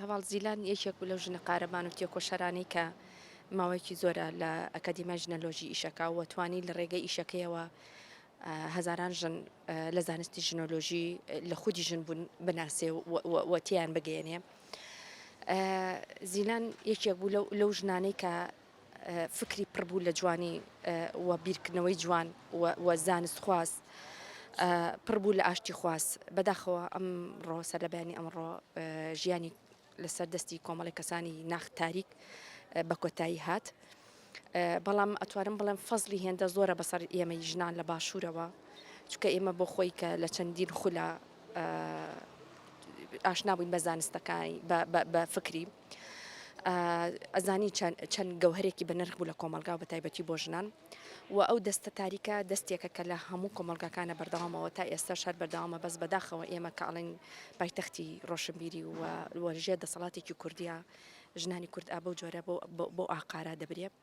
هەواڵ زیلان یەکێک بوو لەو ژنە قارەبان و تێکۆشەرانەی کە ماوەیەکی زۆرە لە ئەکادیمای ژنەلۆژی ئیشەکە و توانی لە ڕێگەی ئیشەکەیەوە هەزاران ژن لە زانستی ژنۆلۆژی لە خودی ژن بوون بناسێ وەتیان بگەێنێ. زیلان یەکێک بوو لەو ژنانەی کە فکری پڕبوو لە جوانی و بیرکردنەوەی جوان و زانست خواست پڕبوو لە ئاشتی خواست بەداخەوە ئەمڕۆ سەرلەبیانی ئەمڕۆ ژیانی لەسەر دەستی کۆمەڵی کەسانی ناخ تاریک بە کۆتایی هات بەڵام ئەتوانم بڵێم فەزلی هێندە زۆرە بەسەر ئێمەی ژنان لە باشوورەوە چکە ئێمە بۆ خۆی کە لە چەندین خولە ئاشنا بووین بە زانستەکانی بە فکری ئەزانی چەند گەوهرێکی بە نرخ بوو لە کۆمەلگا و بە تایبەتی بۆ ژنان و ئەو دەستە تاریکە دەستێکە کە لە هەموو کۆمەلگاکانە بەردەوامەوە تا ئێستا شار بەردەوامە بەس بەداخەوە ئێمە کە ئەڵێن پایتەختی ڕۆشنبیری و وەرژێ دەسەڵاتێکی کوردیە ژنانی کورد ئابە و جۆرە بۆ ئاقارا دەبرێت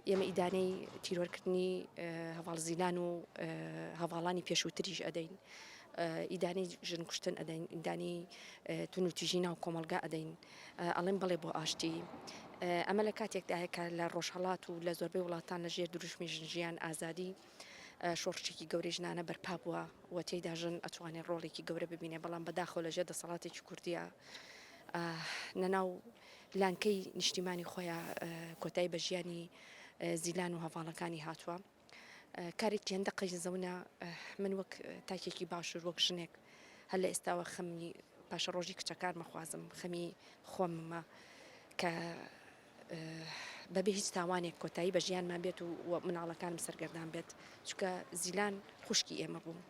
ئێمە ئیدانەی تیرۆرکردنی هەواڵ زیلان و هەواڵانی پێشووتریش ئەدەین ئیدانی ژن کوشتن ئەدەین ئیدانی تونوتیژی ناو کۆمەلگا ئەدەین ئەڵێن بڵێ بۆ ئاشتی ئەمە لە کاتێکدایە کە لە ڕۆژهەڵات و لە زۆربەی وڵاتان لە ژێر دروشمی ژیان ئازادی شۆڕشێکی گەورەی ژنانە بەرپا بووە و تێیدا ژن ئەتوانێت ڕۆڵێکی گەورە ببینێ بەڵام بەداخەوە لە ژێر دەسەڵاتێکی کوردیە نەناو لانکەی نیشتیمانی خۆیان کۆتایی بە ژیانی زیلان و هەواڵەکانی هاتووە کارێکی هەندە قەیزەونە من وەک تاکێکی باشوور وەک ژنێک هەر لە ئێستاوە خەمی پاشە ڕۆژی کچەکان مەخوازم خەمی خۆممە کە بەبێ هیچ تاوانێک کۆتایی بە ژیانمان بێت و مناڵەکانم سەرگەردان بێت چکە زیلان خوشکی ئێمە بوو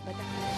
بەداخەوە